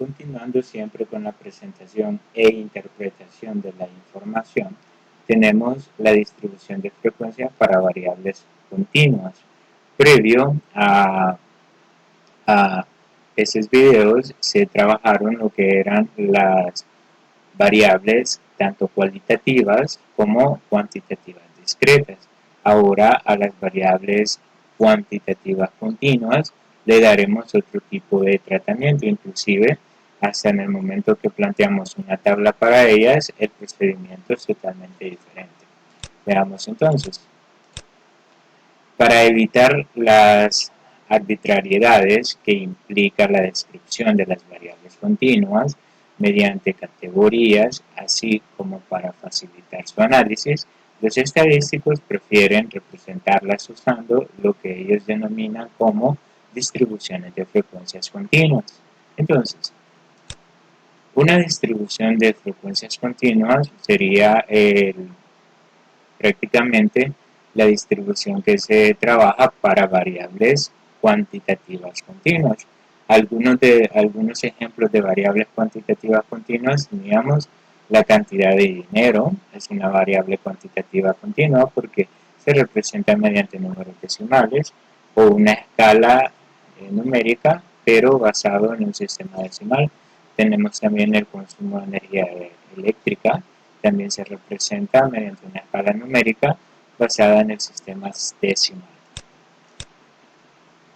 continuando siempre con la presentación e interpretación de la información, tenemos la distribución de frecuencia para variables continuas. Previo a esos videos se trabajaron lo que eran las variables tanto cualitativas como cuantitativas discretas. Ahora a las variables cuantitativas continuas le daremos otro tipo de tratamiento, inclusive hasta en el momento que planteamos una tabla para ellas, el procedimiento es totalmente diferente. Veamos entonces. Para evitar las arbitrariedades que implica la descripción de las variables continuas mediante categorías, así como para facilitar su análisis, los estadísticos prefieren representarlas usando lo que ellos denominan como distribuciones de frecuencias continuas. Entonces, una distribución de frecuencias continuas sería prácticamente la distribución que se trabaja para variables cuantitativas continuas. Algunos ejemplos de variables cuantitativas continuas teníamos la cantidad de dinero, es una variable cuantitativa continua porque se representa mediante números decimales, o una escala numérica, pero basado en un sistema decimal. Tenemos también el consumo de energía eléctrica, también se representa mediante una escala numérica basada en el sistema decimal.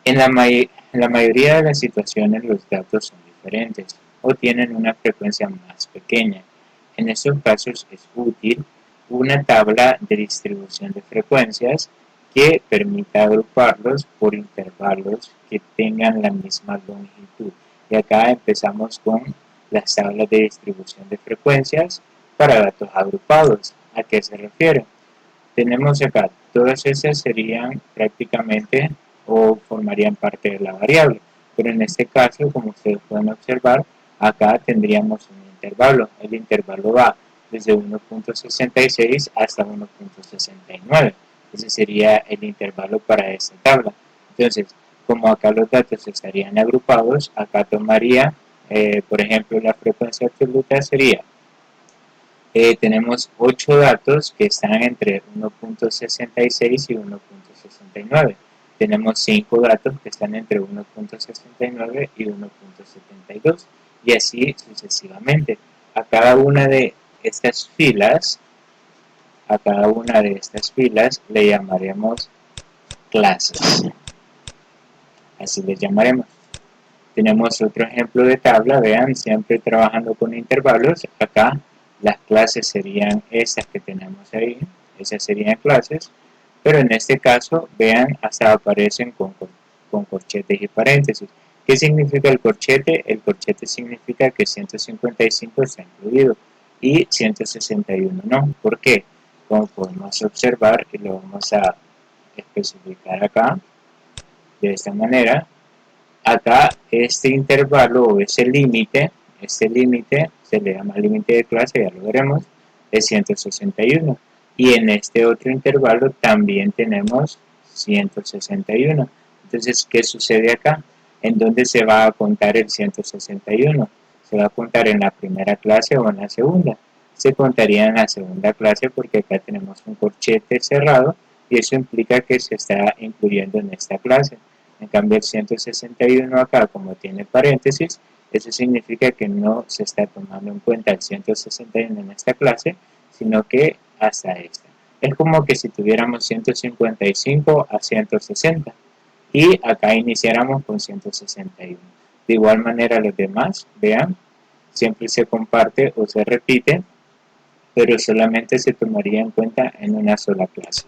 En la mayoría de las situaciones los datos son diferentes o tienen una frecuencia más pequeña. En estos casos es útil una tabla de distribución de frecuencias que permita agruparlos por intervalos que tengan la misma longitud. Y acá empezamos con las tablas de distribución de frecuencias para datos agrupados. ¿A qué se refiere? Tenemos acá, todas esas serían prácticamente o formarían parte de la variable, pero en este caso, como ustedes pueden observar, acá tendríamos un intervalo. El intervalo va desde 1.66 hasta 1.69. Ese sería el intervalo para esta tabla. Entonces, como acá los datos estarían agrupados, acá tomaría, por ejemplo, la frecuencia absoluta sería tenemos 8 datos que están entre 1.66 y 1.69. Tenemos 5 datos que están entre 1.69 y 1.72 y así sucesivamente. A cada una de estas filas, le llamaremos clases. Así les llamaremos. Tenemos otro ejemplo de tabla, vean, siempre trabajando con intervalos. Acá las clases serían estas que tenemos ahí, esas serían clases, pero en este caso, vean, hasta aparecen con corchetes y paréntesis. ¿Qué significa el corchete? El corchete significa que 155 está incluido y 161 no. ¿Por qué? Como podemos observar, y lo vamos a especificar acá, de esta manera, acá este intervalo o este límite se le llama límite de clase, ya lo veremos, es 161. Y en este otro intervalo también tenemos 161. Entonces, ¿qué sucede acá? ¿En dónde se va a contar el 161? ¿Se va a contar en la primera clase o en la segunda? Se contaría en la segunda clase porque acá tenemos un corchete cerrado y eso implica que se está incluyendo en esta clase. En cambio, el 161 acá, como tiene paréntesis, eso significa que no se está tomando en cuenta el 161 en esta clase, sino que hasta esta. Es como que si tuviéramos 155 a 160 y acá iniciáramos con 161. De igual manera los demás, vean, siempre se comparte o se repite, pero solamente se tomaría en cuenta en una sola clase.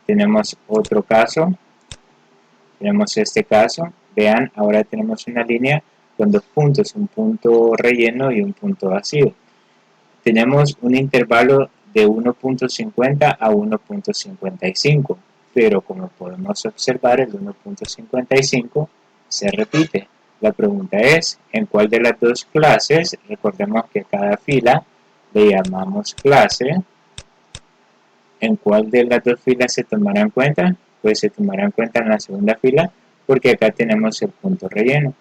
Tenemos otro caso. Tenemos este caso, vean, ahora tenemos una línea con dos puntos, un punto relleno y un punto vacío. Tenemos un intervalo de 1.50 a 1.55, pero como podemos observar el 1.55 se repite. La pregunta es, ¿en cuál de las dos clases? Recordemos que cada fila le llamamos clase. ¿En cuál de las dos filas se tomará en cuenta? Pues se tomará en cuenta en la segunda fila porque acá tenemos el punto relleno.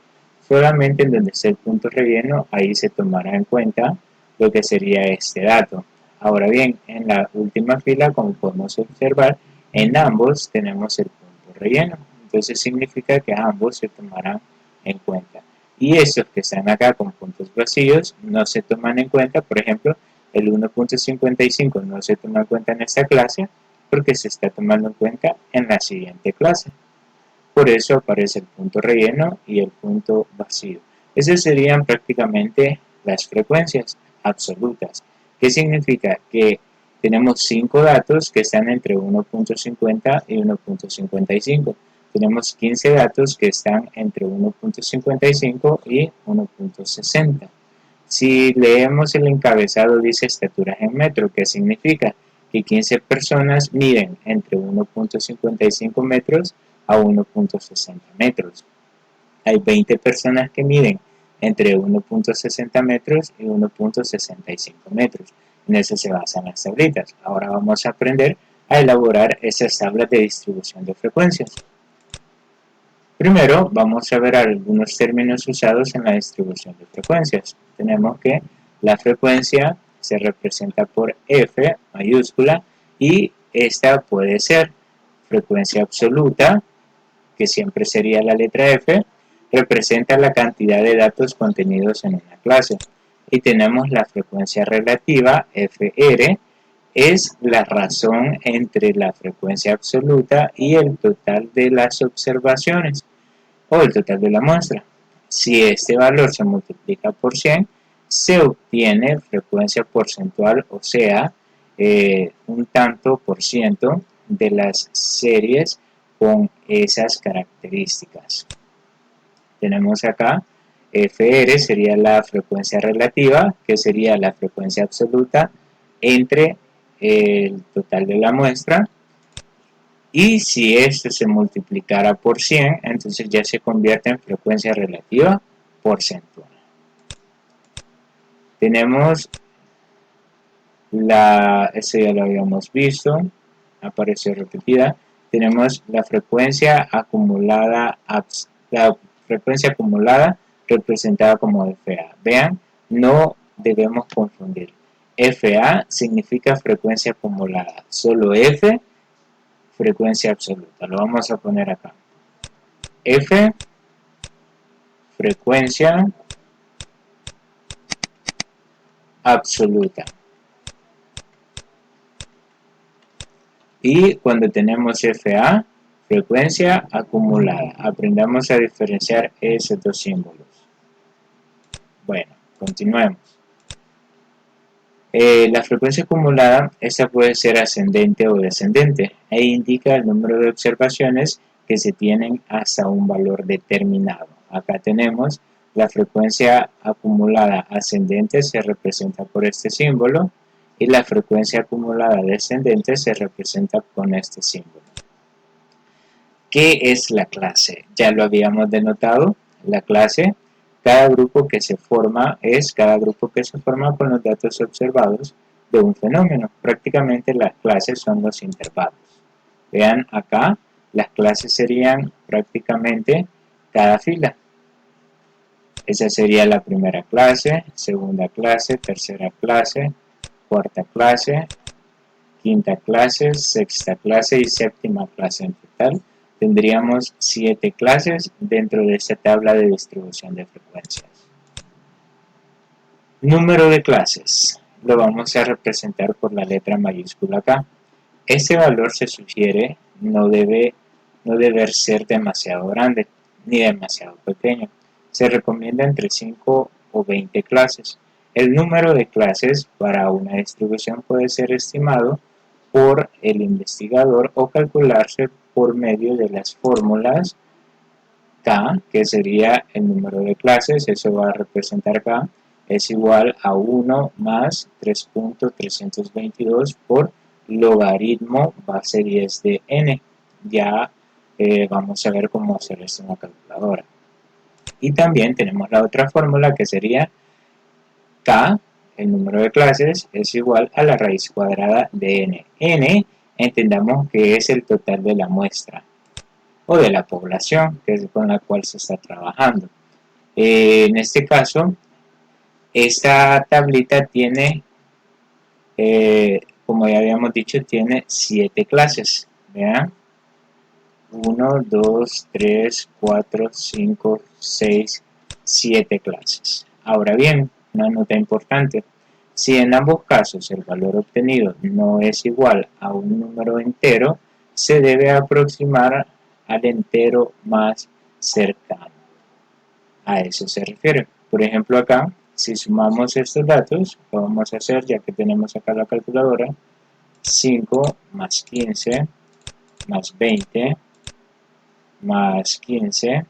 Solamente en donde esté el punto relleno, ahí se tomará en cuenta lo que sería este dato. Ahora bien, en la última fila, como podemos observar, en ambos tenemos el punto relleno. Entonces significa que ambos se tomarán en cuenta. Y estos que están acá con puntos vacíos no se toman en cuenta. Por ejemplo, el 1.55 no se toma en cuenta en esta clase porque se está tomando en cuenta en la siguiente clase. Por eso aparece el punto relleno y el punto vacío. Esas serían prácticamente las frecuencias absolutas. ¿Qué significa? Que tenemos 5 datos que están entre 1.50 y 1.55. Tenemos 15 datos que están entre 1.55 y 1.60. Si leemos el encabezado, dice estaturas en metro, que significa que 15 personas miden entre 1.55 metros a 1.60 metros. Hay 20 personas que miden entre 1.60 metros y 1.65 metros. En eso se basan las tablitas. Ahora vamos a aprender a elaborar esas tablas de distribución de frecuencias. Primero vamos a ver algunos términos usados en la distribución de frecuencias. Tenemos que la frecuencia se representa por F mayúscula y esta puede ser frecuencia absoluta, que siempre sería la letra F, representa la cantidad de datos contenidos en una clase. Y tenemos la frecuencia relativa, FR, es la razón entre la frecuencia absoluta y el total de las observaciones o el total de la muestra. Si este valor se multiplica por 100, se obtiene frecuencia porcentual, o sea, un tanto por ciento de las series con esas características. Tenemos acá FR sería la frecuencia relativa, que sería la frecuencia absoluta entre el total de la muestra, y si esto se multiplicara por 100, entonces ya se convierte en frecuencia relativa porcentual. Tenemos esto ya lo habíamos visto, apareció repetida. Tenemos la frecuencia acumulada representada como FA. Vean, no debemos confundir. FA significa frecuencia acumulada, solo F frecuencia absoluta. Lo vamos a poner acá. F frecuencia absoluta. Y cuando tenemos FA, frecuencia acumulada. Aprendamos a diferenciar esos dos símbolos. Bueno, continuemos. La frecuencia acumulada, esta puede ser ascendente o descendente e indica el número de observaciones que se tienen hasta un valor determinado. Acá tenemos la frecuencia acumulada ascendente, se representa por este símbolo, y la frecuencia acumulada descendente se representa con este símbolo. ¿Qué es la clase? Ya lo habíamos denotado. La clase, cada grupo que se forma con los datos observados de un fenómeno. Prácticamente las clases son los intervalos. Vean acá, las clases serían prácticamente cada fila. Esa sería la primera clase, segunda clase, tercera clase, cuarta clase, quinta clase, sexta clase y séptima clase. En total tendríamos 7 clases dentro de esta tabla de distribución de frecuencias. Número de clases lo vamos a representar por la letra mayúscula acá. Este valor se sugiere no debe ser demasiado grande ni demasiado pequeño. Se recomienda entre 5 o 20 clases. El número de clases para una distribución puede ser estimado por el investigador o calcularse por medio de las fórmulas K, que sería el número de clases, eso va a representar K, es igual a 1 más 3.322 por logaritmo base 10 de n. Ya vamos a ver cómo hacer esto en la calculadora. Y también tenemos la otra fórmula que sería K, el número de clases, es igual a la raíz cuadrada de n. N, entendamos que es el total de la muestra o de la población que es con la cual se está trabajando. En este caso, esta tablita tiene, como ya habíamos dicho, tiene 7 clases. Vean, 1, 2, 3, 4, 5, 6, 7 clases. Ahora bien, una nota importante. Si en ambos casos el valor obtenido no es igual a un número entero, se debe aproximar al entero más cercano. A eso se refiere. Por ejemplo, acá, si sumamos estos datos, lo vamos a hacer ya que tenemos acá la calculadora. 5 más 15 más 20 más 15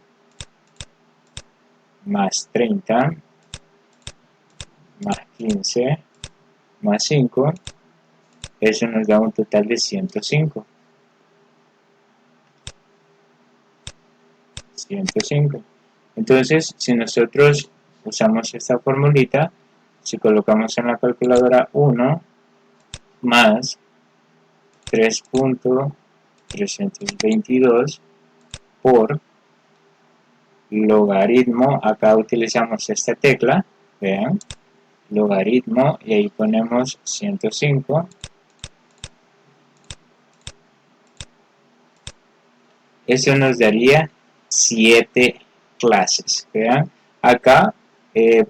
más 30 más 15 más 5, eso nos da un total de 105. 105. Entonces, si nosotros usamos esta formulita, si colocamos en la calculadora 1 más 3.322 por logaritmo, acá utilizamos esta tecla, vean, logaritmo, y ahí ponemos 105, eso nos daría 7 clases, vean, acá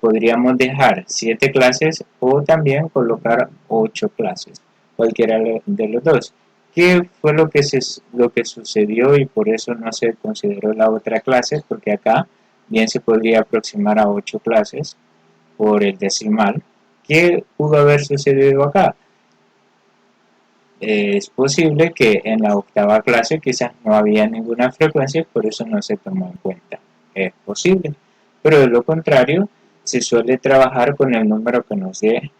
podríamos dejar 7 clases o también colocar 8 clases, cualquiera de los dos. ¿Qué fue lo que sucedió y por eso no se consideró la otra clase? Porque acá bien se podría aproximar a 8 clases por el decimal. ¿Qué pudo haber sucedido acá? Es posible que en la octava clase quizás no había ninguna frecuencia y por eso no se tomó en cuenta. Es posible. Pero de lo contrario, se suele trabajar con el número que nos dé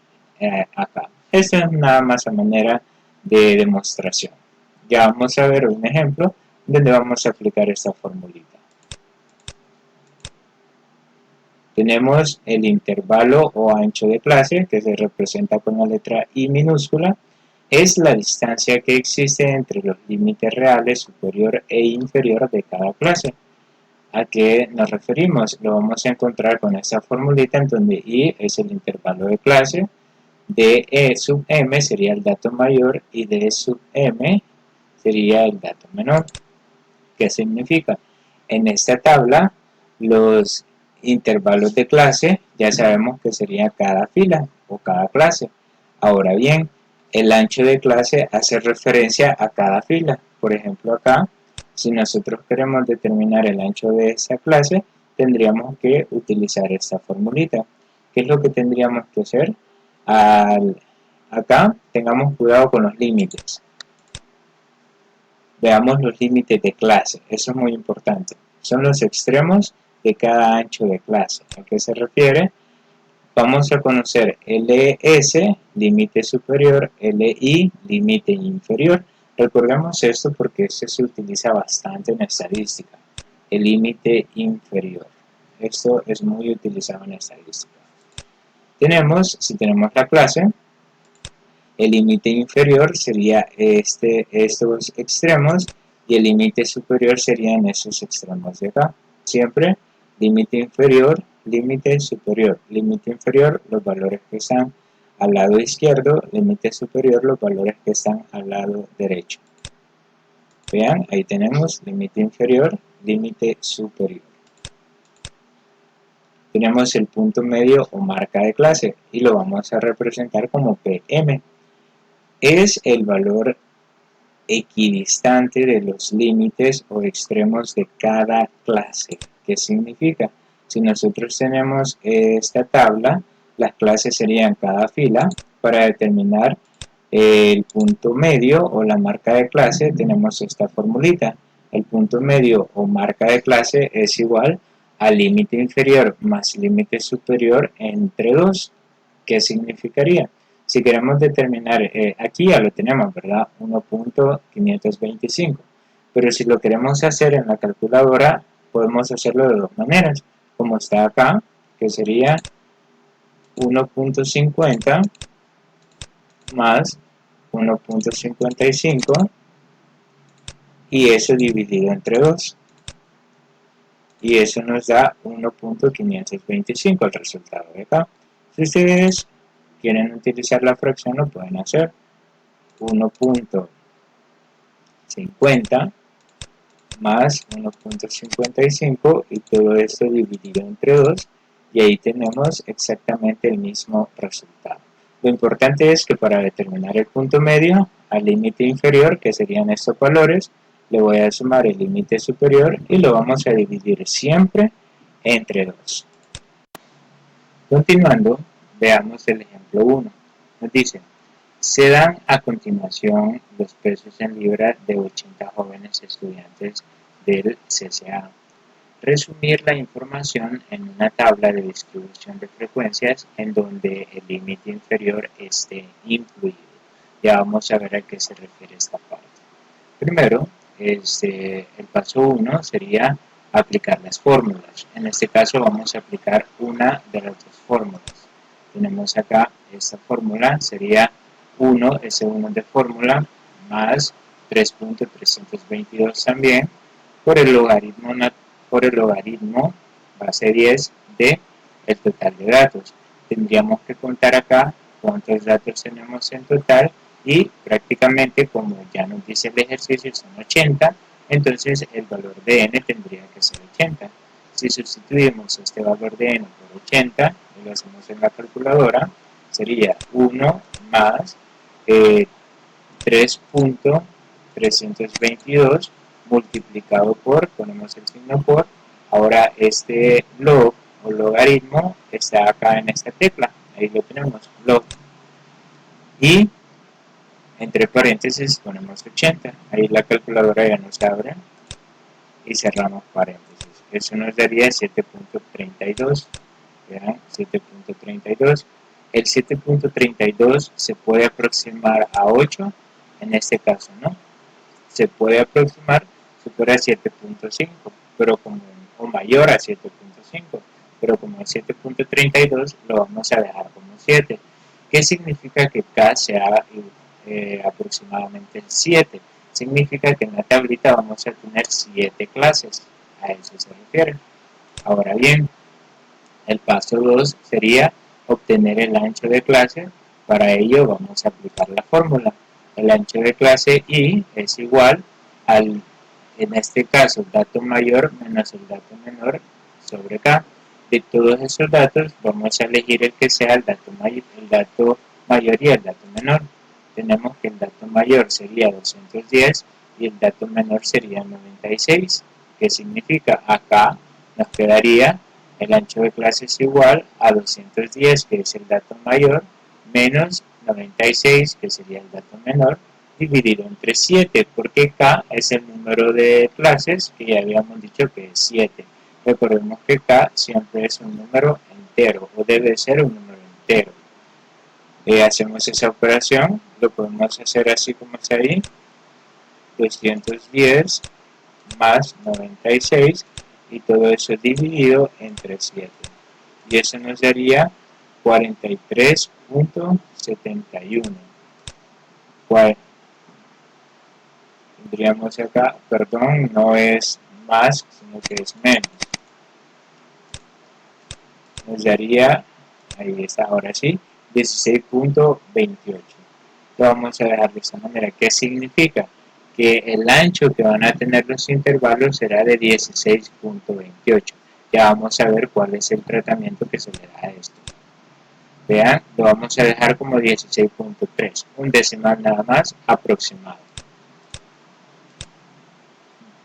acá. Esto es nada más a manera de demostración. Ya vamos a ver un ejemplo donde vamos a aplicar esta formulita. Tenemos el intervalo o ancho de clase, que se representa con la letra I minúscula. Es la distancia que existe entre los límites reales superior e inferior de cada clase. ¿A qué nos referimos? Lo vamos a encontrar con esta formulita en donde I es el intervalo de clase, DE sub M sería el dato mayor y D sub M sería el dato menor. ¿Qué significa? En esta tabla, los intervalos de clase ya sabemos que sería cada fila o cada clase. Ahora bien, el ancho de clase hace referencia a cada fila. Por ejemplo, acá, si nosotros queremos determinar el ancho de esa clase, tendríamos que utilizar esta formulita. ¿Qué es lo que tendríamos que hacer? Acá, tengamos cuidado con los límites. Veamos los límites de clase, eso es muy importante. Son los extremos de cada ancho de clase. ¿A qué se refiere? Vamos a conocer LS, límite superior, LI, límite inferior. Recordemos esto porque esto se utiliza bastante en estadística. El límite inferior. Esto es muy utilizado en estadística. Si tenemos la clase, el límite inferior sería estos extremos y el límite superior serían esos extremos de acá. Siempre límite inferior, límite superior. Límite inferior, los valores que están al lado izquierdo, límite superior, los valores que están al lado derecho. Vean, ahí tenemos límite inferior, límite superior. Tenemos el punto medio o marca de clase y lo vamos a representar como PM. Es el valor equidistante de los límites o extremos de cada clase. ¿Qué significa? Si nosotros tenemos esta tabla, las clases serían cada fila. Para determinar el punto medio o la marca de clase tenemos esta formulita. El punto medio o marca de clase es igual al límite inferior más límite superior entre 2. ¿Qué significaría? Si queremos determinar, aquí ya lo tenemos, ¿verdad? 1.525. Pero si lo queremos hacer en la calculadora, podemos hacerlo de dos maneras. Como está acá, que sería 1.50 más 1.55 y eso dividido entre 2. y eso nos da 1.525 el resultado de acá. Si ustedes quieren utilizar la fracción, lo pueden hacer. 1.50 más 1.55 y todo esto dividido entre 2 y ahí tenemos exactamente el mismo resultado. Lo importante es que para determinar el punto medio al límite inferior, que serían estos valores, le voy a sumar el límite superior y lo vamos a dividir siempre entre 2. Continuando, veamos el ejemplo 1. Nos dice, se dan a continuación los pesos en libra de 80 jóvenes estudiantes del CCA. Resumir la información en una tabla de distribución de frecuencias en donde el límite inferior esté incluido. Ya vamos a ver a qué se refiere esta parte. Primero, el paso 1 sería aplicar las fórmulas. En este caso vamos a aplicar una de las dos fórmulas. Tenemos acá esta fórmula, sería 1, ese 1 de fórmula, más 3.322 también, por el logaritmo base 10 de el total de datos. Tendríamos que contar acá cuántos datos tenemos en total y prácticamente como ya nos dice el ejercicio son 80, entonces el valor de n tendría que ser 80. Si sustituimos este valor de n por 80 y lo hacemos en la calculadora, sería 1 más 3.322 multiplicado por, ponemos el signo por, ahora este log o logaritmo está acá en esta tecla, ahí lo tenemos, log, y entre paréntesis ponemos 80, ahí la calculadora ya nos abre y cerramos paréntesis, eso nos daría 7.32, vean, 7.32, el 7.32 se puede aproximar a 8, en este caso no, se puede aproximar supera 7.5, pero como o mayor a 7.5, pero como es 7.32 lo vamos a dejar como 7. ¿Qué significa que K sea aproximadamente 7? Significa que en la tablita vamos a tener 7 clases, a eso se refiere. Ahora bien, el paso 2 sería obtener el ancho de clase. Para ello vamos a aplicar la fórmula. El ancho de clase I es igual al, en este caso, dato mayor menos el dato menor sobre K. De todos esos datos vamos a elegir el que sea el dato mayor y el dato menor. Tenemos que el dato mayor sería 210 y el dato menor sería 96. ¿Qué significa? Acá nos quedaría el ancho de clase es igual a 210, que es el dato mayor, menos 96, que sería el dato menor, dividido entre 7, porque K es el número de clases, que ya habíamos dicho que es 7. Recordemos que K siempre es un número entero, o debe ser un número entero. Hacemos esa operación, lo podemos hacer así como está ahí, 210 más 96, y todo eso dividido entre 7. Y eso nos daría 43.71. Tendríamos acá, perdón, no es más, sino que es menos. Nos daría, ahí está, ahora sí, 16.28. Lo vamos a dejar de esta manera. ¿Qué significa? Que el ancho que van a tener los intervalos será de 16.28. Ya vamos a ver cuál es el tratamiento que se le da a esto. Vean, lo vamos a dejar como 16.3, un decimal nada más aproximado.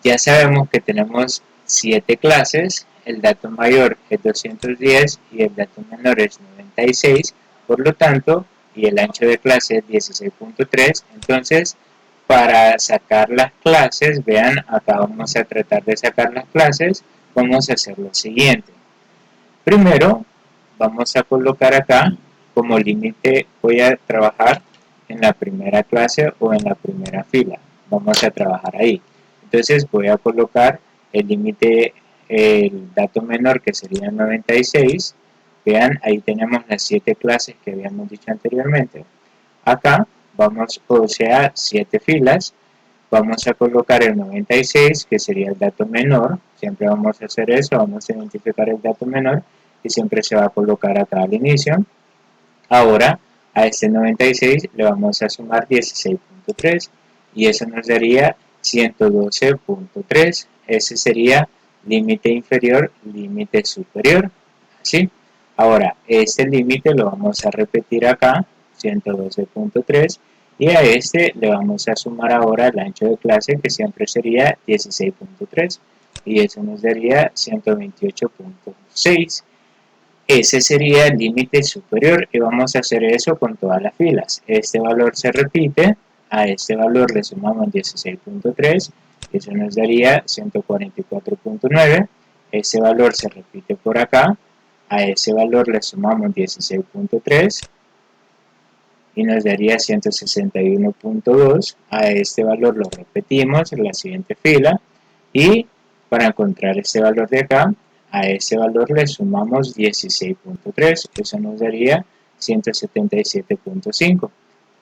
Ya sabemos que tenemos 7 clases, el dato mayor es 210 y el dato menor es 96, por lo tanto, y el ancho de clase es 16.3, entonces para sacar las clases, vean, acá vamos a tratar de sacar las clases, vamos a hacer lo siguiente. Primero, vamos a colocar acá como límite, voy a trabajar en la primera clase o en la primera fila, vamos a trabajar ahí. Entonces voy a colocar el límite, el dato menor que sería 96, vean, ahí tenemos las 7 clases que habíamos dicho anteriormente. Acá vamos, o sea, 7 filas, vamos a colocar el 96, que sería el dato menor, siempre vamos a hacer eso, vamos a identificar el dato menor y siempre se va a colocar acá al inicio. Ahora a este 96 le vamos a sumar 16.3 y eso nos daría 112.3. Ese sería límite inferior, límite superior. ¿Sí? Ahora, este límite lo vamos a repetir acá, 112.3, y a este le vamos a sumar ahora el ancho de clase, que siempre sería 16.3, y eso nos daría 128.6. Ese sería el límite superior y vamos a hacer eso con todas las filas. Este valor se repite, a este valor le sumamos 16.3, eso nos daría 144.9. Ese valor se repite por acá, a ese valor le sumamos 16.3 y nos daría 161.2. A este valor lo repetimos en la siguiente fila y para encontrar este valor de acá, a ese valor le sumamos 16.3, eso nos daría 177.5.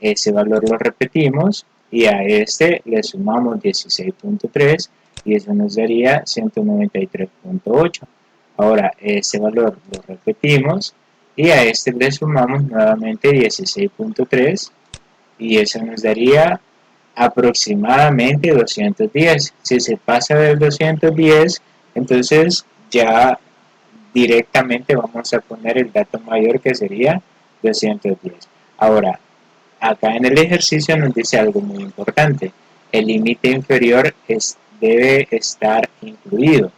Ese valor lo repetimos y a este le sumamos 16.3 y eso nos daría 193.8. Ahora ese valor lo repetimos y a este le sumamos nuevamente 16.3 y eso nos daría aproximadamente 210. Si se pasa del 210, entonces ya directamente vamos a poner el dato mayor, que sería 210. Ahora, acá en el ejercicio nos dice algo muy importante. El límite inferior debe estar incluido.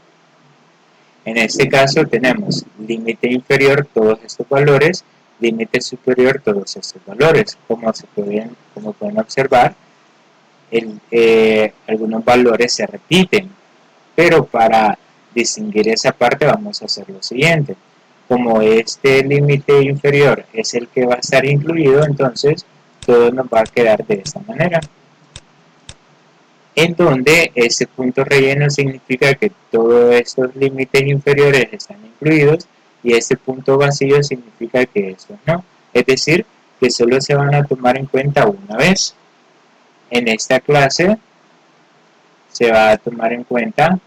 En este caso tenemos límite inferior todos estos valores, límite superior todos estos valores. Como pueden observar, algunos valores se repiten, pero para distinguir esa parte vamos a hacer lo siguiente. Como este límite inferior es el que va a estar incluido, entonces todo nos va a quedar de esta manera, en donde este punto relleno significa que todos estos límites inferiores están incluidos y este punto vacío significa que estos no. Es decir, que solo se van a tomar en cuenta una vez. En esta clase se va a tomar en cuenta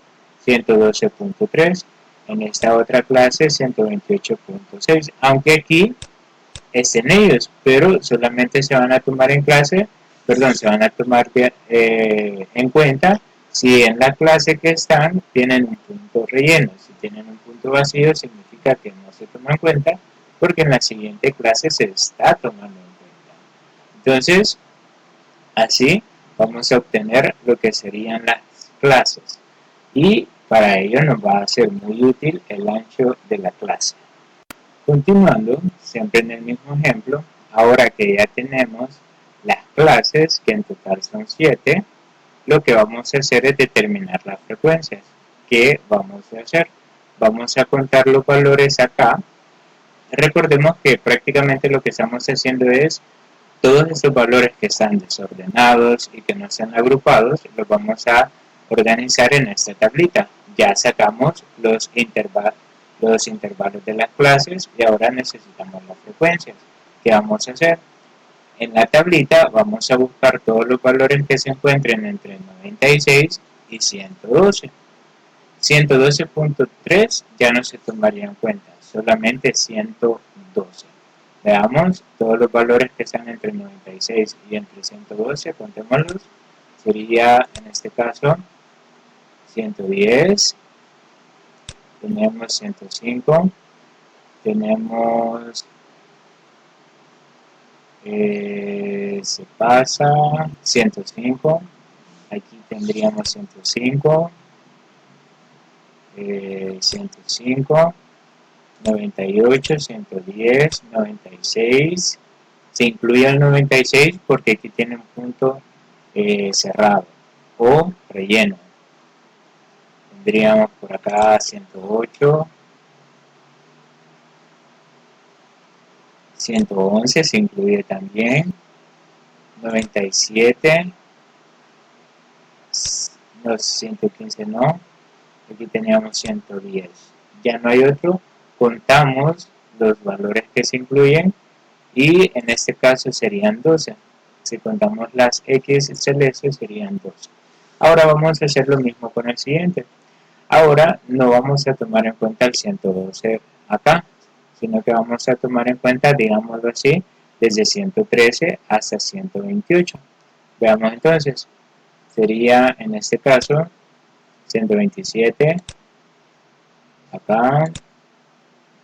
112.3, en esta otra clase 128.6, aunque aquí estén ellos, pero solamente se van a tomar se van a tomar en cuenta si en la clase que están tienen un punto relleno. Si tienen un punto vacío significa que no se toma en cuenta porque en la siguiente clase se está tomando en cuenta. Entonces, así vamos a obtener lo que serían las clases y para ello nos va a ser muy útil el ancho de la clase. Continuando, siempre en el mismo ejemplo, ahora que ya tenemos las clases, que en total son 7, lo que vamos a hacer es determinar las frecuencias. ¿Qué vamos a hacer? Vamos a contar los valores acá. Recordemos que prácticamente lo que estamos haciendo es todos estos valores que están desordenados y que no están agrupados, los vamos a organizar en esta tablita. Ya sacamos los intervalos de las clases y ahora necesitamos las frecuencias. ¿Qué vamos a hacer? En la tablita vamos a buscar todos los valores que se encuentren entre 96 y 112. 112.3 ya no se tomaría en cuenta, solamente 112. Veamos todos los valores que están entre 96 y entre 112, contémoslos. Sería en este caso 110, tenemos 105, tenemos, se pasa, 105, aquí tendríamos 105, 105, 98, 110, 96, se incluye el 96 porque aquí tiene un punto cerrado o relleno. Tendríamos por acá 108, 111 se incluye también, 97, no, 115 no, aquí teníamos 110. Ya no hay otro, contamos los valores que se incluyen y en este caso serían 12. Si contamos las X celestes serían 12. Ahora vamos a hacer lo mismo con el siguiente. Ahora no vamos a tomar en cuenta el 112 acá, sino que vamos a tomar en cuenta, digámoslo así, desde 113 hasta 128. Veamos entonces, sería en este caso 127, acá,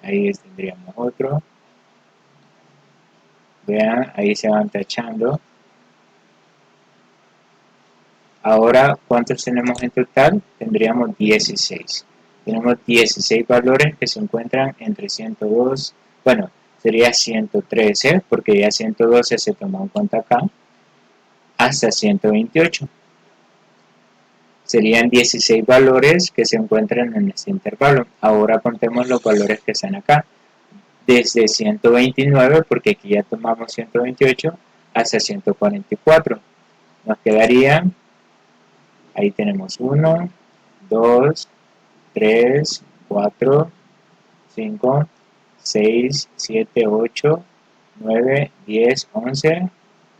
ahí tendríamos otro, vean, ahí se van tachando. Ahora, ¿cuántos tenemos en total? Tendríamos 16. Tenemos 16 valores que se encuentran entre 102, bueno, sería 113, porque ya 112 se tomó en cuenta acá, hasta 128. Serían 16 valores que se encuentran en este intervalo. Ahora contemos los valores que están acá. Desde 129, porque aquí ya tomamos 128, hasta 144. Nos quedarían, ahí tenemos 1, 2, 3, 4, 5, 6, 7, 8, 9, 10, 11,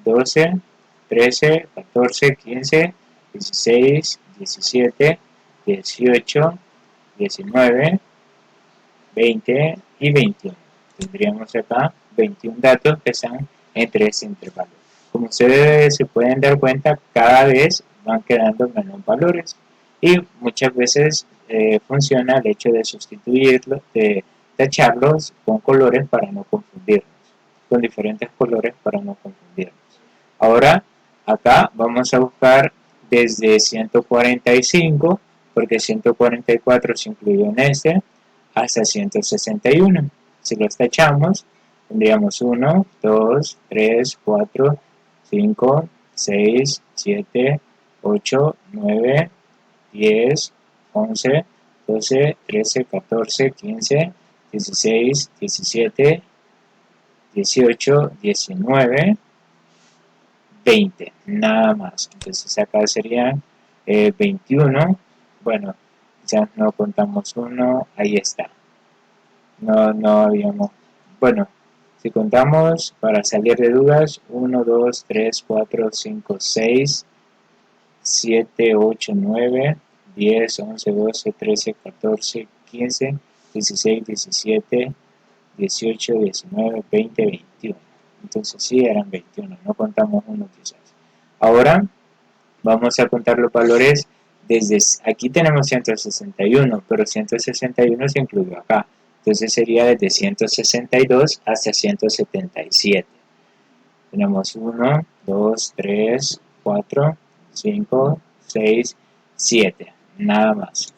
12, 13, 14, 15, 16, 17, 18, 19, 20 y 21. Tendríamos acá 21 datos que están entre ese intervalo. Como ustedes se pueden dar cuenta, cada vez van quedando menos valores y muchas veces funciona el hecho de sustituirlos, de tacharlos con colores para no confundirnos, con diferentes colores para no confundirnos. Ahora, acá vamos a buscar desde 145, porque 144 se incluyó en este, hasta 161. Si los tachamos, tendríamos 1, 2, 3, 4, 5, 6, 7, 8, 9, 10, 11, 12, 13, 14, 15, 16, 17, 18, 19, 20, nada más. Entonces acá serían 21. Bueno, ya no contamos uno, ahí está. No habíamos, bueno, si contamos para salir de dudas, 1, 2, 3, 4, 5, 6, 7, 8, 9, 10, 11, 12, 13, 14, 15, 16, 17, 18, 19, 20, 21. Entonces sí eran 21, no contamos uno quizás. Ahora vamos a contar los valores desde, aquí tenemos 161, pero 161 se incluyó acá. Entonces sería desde 162 hasta 177. Tenemos 1, 2, 3, 4, 5, 6, 7. Nada más.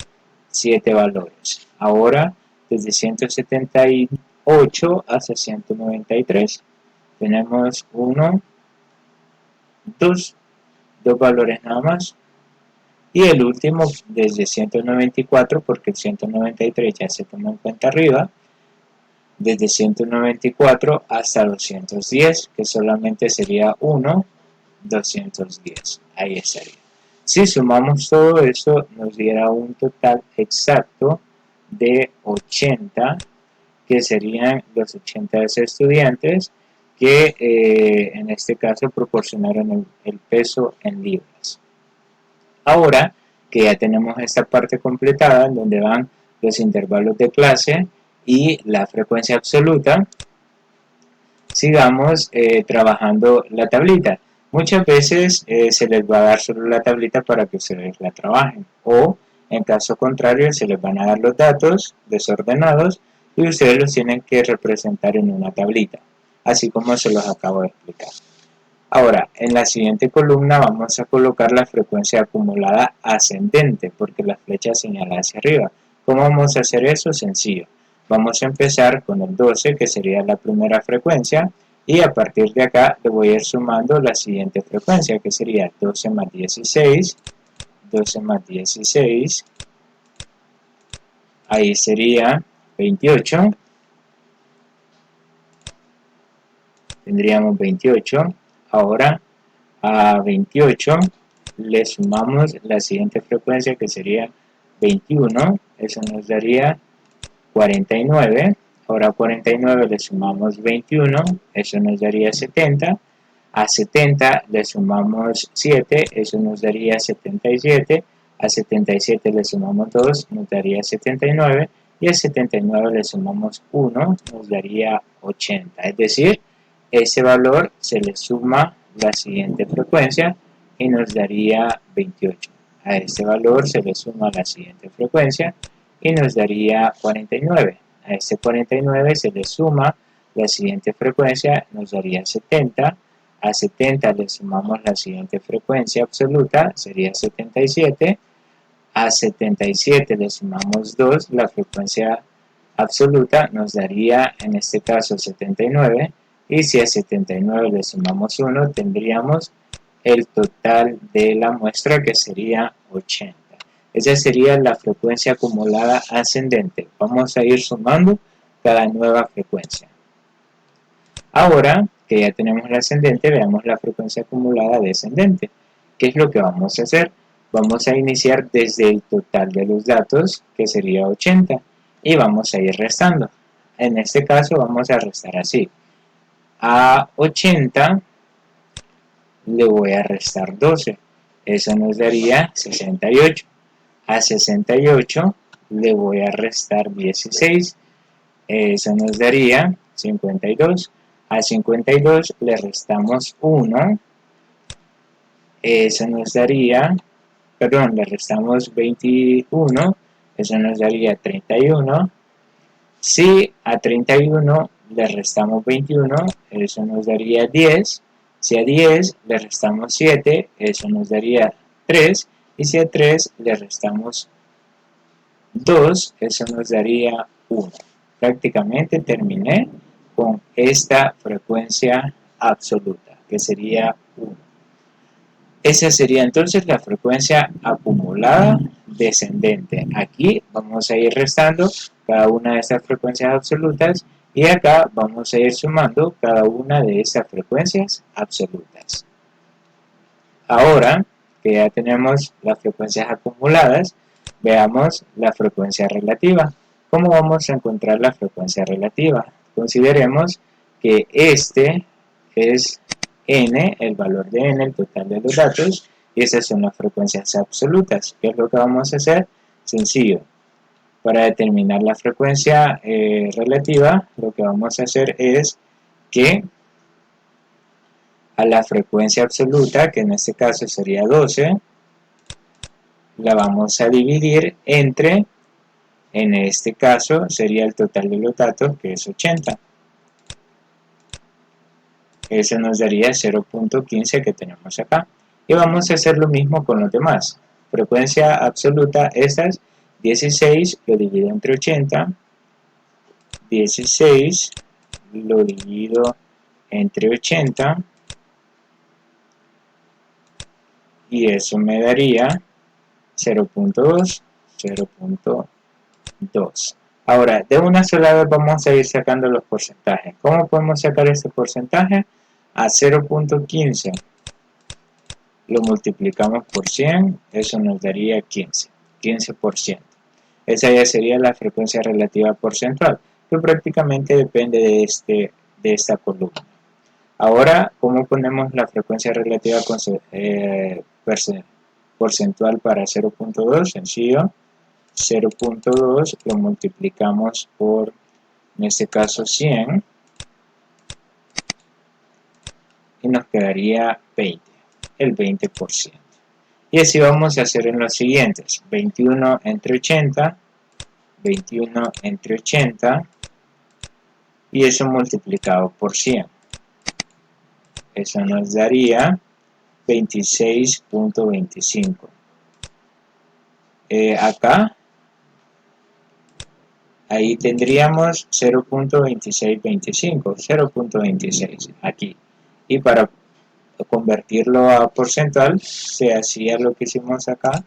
7 valores. Ahora, desde 178 hasta 193, tenemos 1, 2 valores nada más. Y el último desde 194, porque el 193 ya se tomó en cuenta arriba, desde 194 hasta 210, que solamente sería 1, 210. Ahí estaría. Si sumamos todo eso, nos diera un total exacto de 80, que serían los 80 estudiantes que en este caso proporcionaron el peso en libras. Ahora que ya tenemos esta parte completada, en donde van los intervalos de clase y la frecuencia absoluta, sigamos trabajando la tablita. Muchas veces se les va a dar solo la tablita para que ustedes la trabajen, o en caso contrario se les van a dar los datos desordenados y ustedes los tienen que representar en una tablita, así como se los acabo de explicar. Ahora, en la siguiente columna vamos a colocar la frecuencia acumulada ascendente, porque la flecha señala hacia arriba. ¿Cómo vamos a hacer eso? Sencillo. Vamos a empezar con el 12, que sería la primera frecuencia, y a partir de acá le voy a ir sumando la siguiente frecuencia, que sería 12 más 16, 12 más 16, ahí sería 28, tendríamos 28. Ahora a 28 le sumamos la siguiente frecuencia, que sería 21, eso nos daría 49. Ahora a 49 le sumamos 21, eso nos daría 70. A 70 le sumamos 7, eso nos daría 77. A 77 le sumamos 2, nos daría 79. Y a 79 le sumamos 1, nos daría 80. Es decir, ese valor se le suma la siguiente frecuencia y nos daría 28. A este valor se le suma la siguiente frecuencia y nos daría 49. A este 49 se le suma la siguiente frecuencia, nos daría 70. A 70 le sumamos la siguiente frecuencia absoluta, sería 77. A 77 le sumamos 2, la frecuencia absoluta nos daría en este caso 79. Y si a 79 le sumamos 1, tendríamos el total de la muestra, que sería 80. Esa sería la frecuencia acumulada ascendente. Vamos a ir sumando cada nueva frecuencia. Ahora que ya tenemos la ascendente, veamos la frecuencia acumulada descendente. ¿Qué es lo que vamos a hacer? Vamos a iniciar desde el total de los datos, que sería 80, y vamos a ir restando. En este caso vamos a restar así. A 80 le voy a restar 12, eso nos daría 68. A 68 le voy a restar 16, eso nos daría 52. A 52 le restamos 1, eso nos daría, le restamos 21, eso nos daría 31. Si a 31 le restamos 21, eso nos daría 10. Si a 10 le restamos 7, eso nos daría 3. Y si a 3 le restamos 2, eso nos daría 1. Prácticamente terminé con esta frecuencia absoluta, que sería 1. Esa sería entonces la frecuencia acumulada descendente. Aquí vamos a ir restando cada una de estas frecuencias absolutas y acá vamos a ir sumando cada una de estas frecuencias absolutas. Ahora que ya tenemos las frecuencias acumuladas, veamos la frecuencia relativa. ¿Cómo vamos a encontrar la frecuencia relativa? Consideremos que este es n, el valor de n, el total de los datos, y esas son las frecuencias absolutas. ¿Qué es lo que vamos a hacer? Sencillo. Para determinar la frecuencia relativa, lo que vamos a hacer es que a la frecuencia absoluta, que en este caso sería 12, la vamos a dividir entre, en este caso sería el total de los datos, que es 80. Eso nos daría 0.15 que tenemos acá. Y vamos a hacer lo mismo con los demás. Frecuencia absoluta, estas 16 lo divido entre 80. 16 lo divido entre 80. Y eso me daría 0.2, 0.2. Ahora, de una sola vez vamos a ir sacando los porcentajes. ¿Cómo podemos sacar este porcentaje? A 0.15 lo multiplicamos por 100, eso nos daría 15%. Esa ya sería la frecuencia relativa porcentual, que prácticamente depende de esta columna. Ahora, ¿cómo ponemos la frecuencia relativa porcentual para 0.2? Sencillo, 0.2 lo multiplicamos por, en este caso, 100, y nos quedaría 20, el 20%. Y así vamos a hacer en los siguientes: 21 entre 80, 21 entre 80, y eso multiplicado por 100. Eso nos daría 26.25. Acá, ahí tendríamos 0.2625, 0.26 aquí. Y para convertirlo a porcentual, se hacía lo que hicimos acá,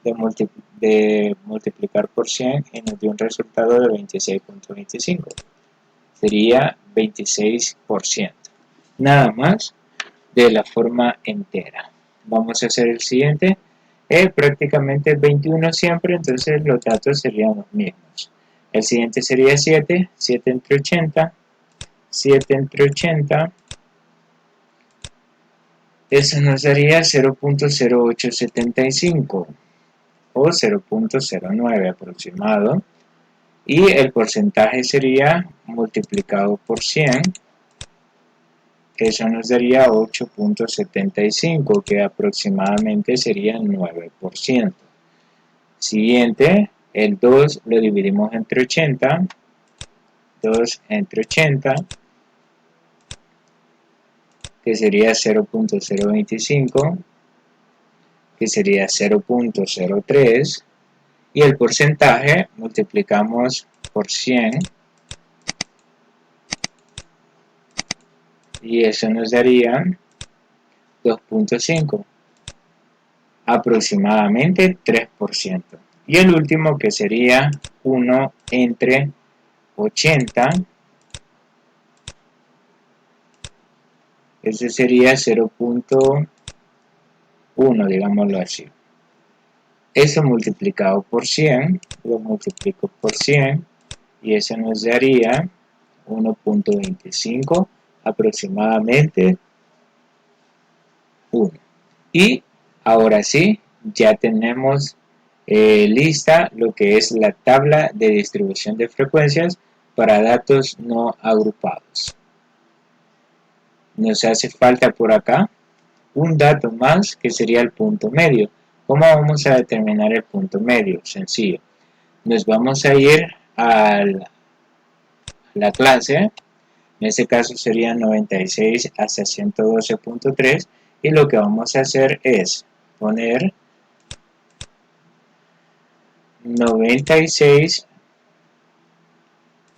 de multiplicar por 100 y nos dio un resultado de 26.25. Sería 26%. Nada más de la forma entera. Vamos a hacer el siguiente. Prácticamente 21 siempre, entonces los datos serían los mismos. El siguiente sería 7, 7 entre 80, 7 entre 80. Eso nos daría 0.0875. o 0.09 aproximado, y el porcentaje sería multiplicado por 100, eso nos daría 8.75, que aproximadamente sería 9%. Siguiente, el 2 lo dividimos entre 80, 2 entre 80, que sería 0.025, que sería 0.03, y el porcentaje multiplicamos por 100, y eso nos daría 2.5, aproximadamente 3%. Y el último, que sería 1 entre 80, ese sería 0.1, digámoslo así. Eso multiplicado por 100, lo multiplico por 100, y eso nos daría 1.25, aproximadamente 1. Y ahora sí, ya tenemos lista lo que es la tabla de distribución de frecuencias para datos no agrupados. Nos hace falta por acá un dato más, que sería el punto medio. ¿Cómo vamos a determinar el punto medio? Sencillo. Nos vamos a ir a la clase, en este caso sería 96 hasta 112.3, y lo que vamos a hacer es poner 96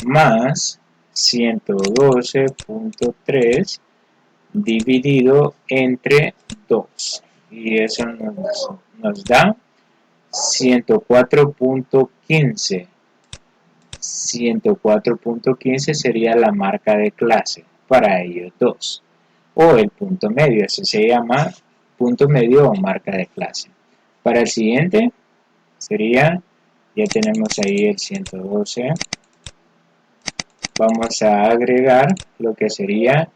más 112.3 dividido entre 2, y eso nos da 104.15. 104.15 sería la marca de clase para ellos dos, o el punto medio, así se llama, punto medio o marca de clase. Para el siguiente sería, ya tenemos ahí el 112, vamos a agregar lo que sería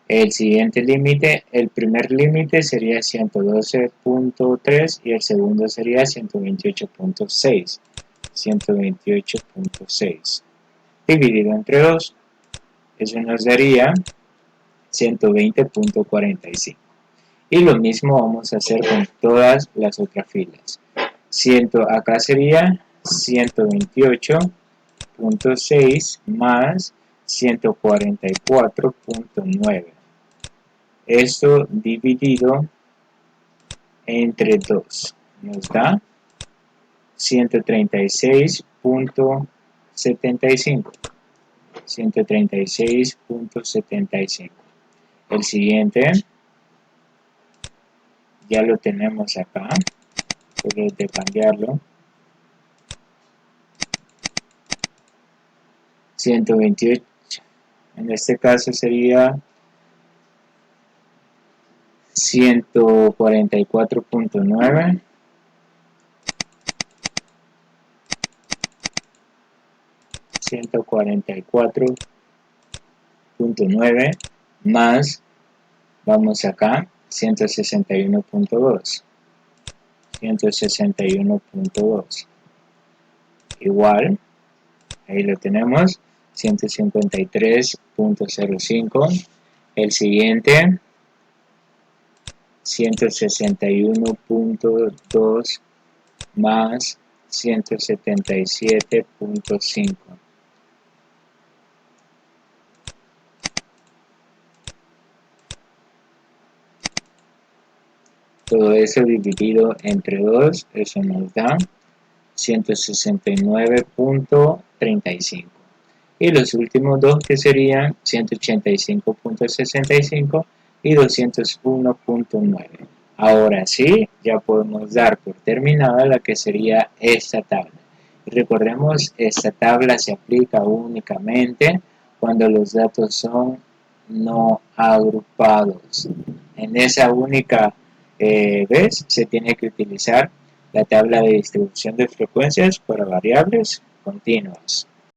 el siguiente límite. El primer límite sería 112.3 y el segundo sería 128.6. 128.6 dividido entre 2, eso nos daría 120.45. Y lo mismo vamos a hacer con todas las otras filas. Acá sería 128.6 más 144.9. Esto dividido entre 2 nos da 136.75. 136.75. El siguiente ya lo tenemos acá, solo de cambiarlo. 128, en este caso sería 144.9 144.9 más, vamos acá, 161.2 161.2 igual, ahí lo tenemos, 153.05. El siguiente 161.2 más 177.5. Todo eso dividido entre 2, eso nos da 169.35. Y los últimos dos, que serían 185.65 y 201.9. Ahora sí, ya podemos dar por terminada la que sería esta tabla. Recordemos, esta tabla se aplica únicamente cuando los datos son no agrupados. En esa única vez se tiene que utilizar la tabla de distribución de frecuencias para variables continuas.